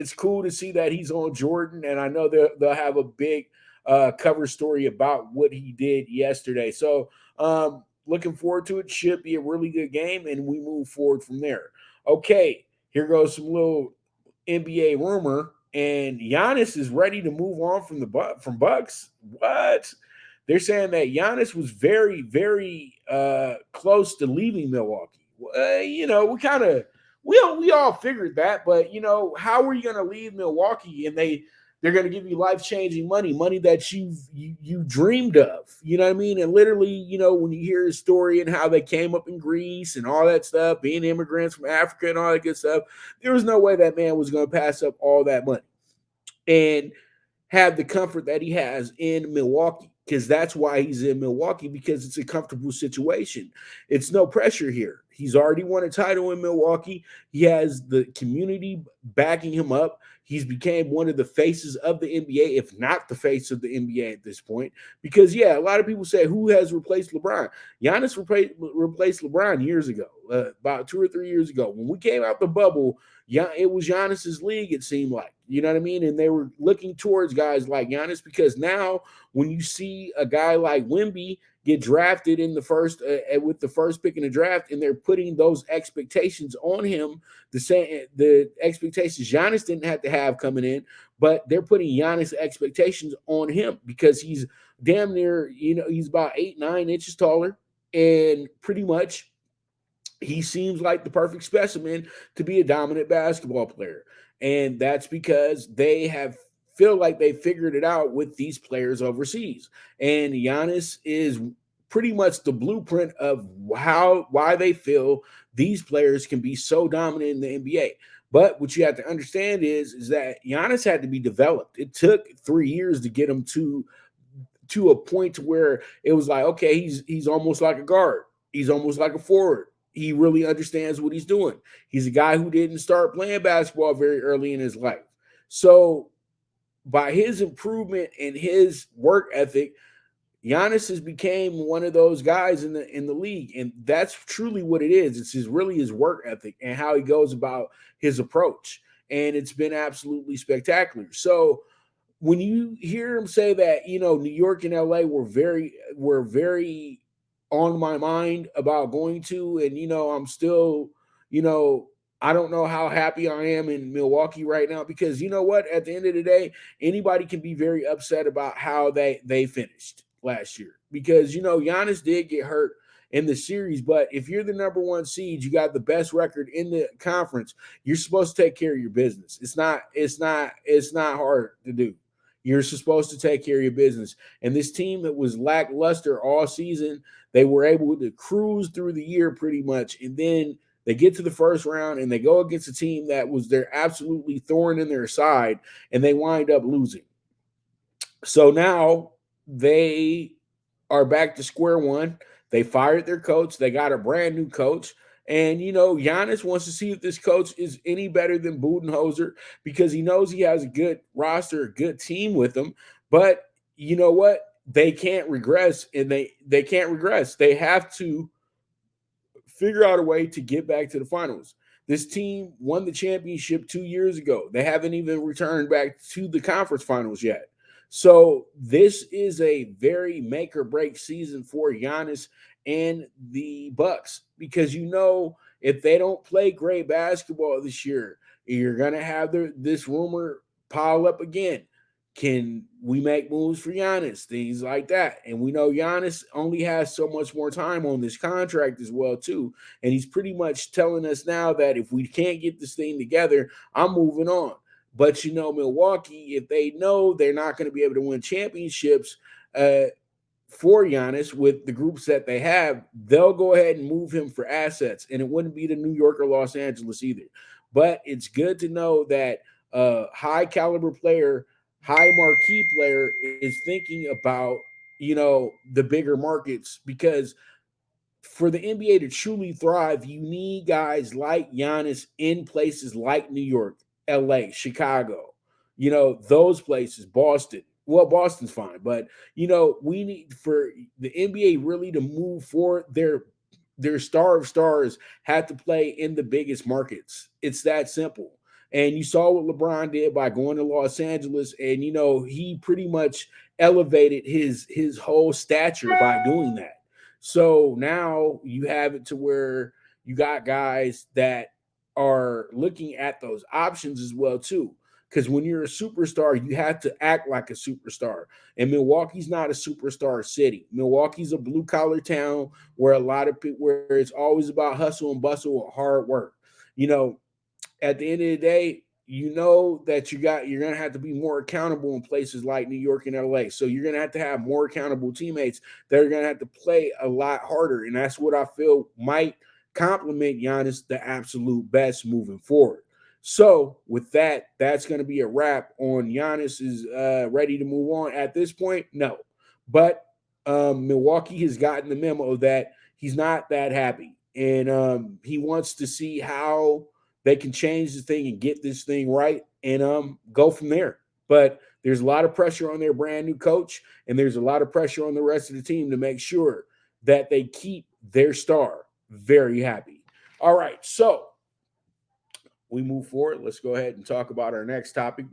it's cool to see that he's on Jordan, and I know they'll have a big cover story about what he did yesterday. So looking forward to it. Should be a really good game, and we move forward from there. Okay, here goes some little NBA rumor, and Giannis is ready to move on from from Bucks. What? They're saying that Giannis was very, very close to leaving Milwaukee. We kind of we all figured that, but how are you going to leave Milwaukee and they're going to give you life changing money that you dreamed of? You know what I mean? And literally, when you hear his story and how they came up in Greece and all that stuff, being immigrants from Africa and all that good stuff, there was no way that man was going to pass up all that money and have the comfort that he has in Milwaukee, because that's why he's in Milwaukee, because it's a comfortable situation. It's no pressure here. He's already won a title in Milwaukee. He has the community backing him up. He's became one of the faces of the NBA, if not the face of the NBA at this point. Because, yeah, a lot of people say, who has replaced LeBron? Giannis replaced LeBron years ago, about 2 or 3 years ago. When we came out the bubble, it was Giannis's league, it seemed like. You know what I mean? And they were looking towards guys like Giannis, because now when you see a guy like Wemby get drafted in the first with the first pick in the draft, and they're putting those expectations on him, the expectations Giannis didn't have to have coming in, but they're putting Giannis expectations on him because he's damn near, he's about 8-9 inches taller, and pretty much he seems like the perfect specimen to be a dominant basketball player. And that's because feel like they figured it out with these players overseas. And Giannis is pretty much the blueprint of why they feel these players can be so dominant in the NBA. But what you have to understand is that Giannis had to be developed. It took 3 years to get him to a point to where it was like, okay, he's almost like a guard. He's almost like a forward. He really understands what he's doing. He's a guy who didn't start playing basketball very early in his life. So by his improvement and his work ethic, Giannis has became one of those guys in the league, and that's truly what it is. It's really his work ethic and how he goes about his approach, and it's been absolutely spectacular. So when you hear him say that, New York and LA were very on my mind about going to, and I'm still, you know, I don't know how happy I am in Milwaukee right now, because you know what? At the end of the day, anybody can be very upset about how they finished last year, because Giannis did get hurt in the series, but if you're the number one seed, you got the best record in the conference, you're supposed to take care of your business. It's not hard to do. You're supposed to take care of your business. And this team that was lackluster all season, they were able to cruise through the year pretty much. And then they get to the first round and they go against a team that was their absolutely thorn in their side, and they wind up losing. So now they are back to square one. They fired their coach. They got a brand new coach. And, Giannis wants to see if this coach is any better than Budenholzer, because he knows he has a good roster, a good team with him. But you know what? They can't regress, and they can't regress. They have to figure out a way to get back to the finals. This team won the championship 2 years ago. They haven't even returned back to the conference finals yet. So this is a very make or break season for Giannis and the Bucks, because if they don't play great basketball this year, you're gonna have this rumor pile up again. Can we make moves for Giannis? Things like that. And we know Giannis only has so much more time on this contract as well, too. And he's pretty much telling us now that if we can't get this thing together, I'm moving on. But Milwaukee, if they know they're not going to be able to win championships for Giannis with the groups that they have, they'll go ahead and move him for assets. And it wouldn't be to New York or Los Angeles either. But it's good to know that a high caliber player, high marquee player is thinking about, the bigger markets, because for the NBA to truly thrive, you need guys like Giannis in places like New York, LA, Chicago, those places, Boston. Well, Boston's fine, but we need for the NBA really to move forward. Their star of stars had to play in the biggest markets. It's that simple. And you saw what LeBron did by going to Los Angeles, and he pretty much elevated his whole stature by doing that. So now you have it to where you got guys that are looking at those options as well too. Because when you're a superstar, you have to act like a superstar. And Milwaukee's not a superstar city. Milwaukee's a blue collar town where a lot of people, where it's always about hustle and bustle and hard work. You know, at the end of the day, you know that you're gonna have to be more accountable in places like New York and LA. So you're gonna have more accountable teammates that are gonna have to play a lot harder. And that's what I feel might complement Giannis the absolute best moving forward. So with that, that's gonna be a wrap on Giannis is ready to move on. At this point, no. But Milwaukee has gotten the memo that he's not that happy. And he wants to see how they can change the thing and get this thing right and go from there. But there's a lot of pressure on their brand new coach, and there's a lot of pressure on the rest of the team to make sure that they keep their star very happy. All right, so we move forward. Let's go ahead and talk about our next topic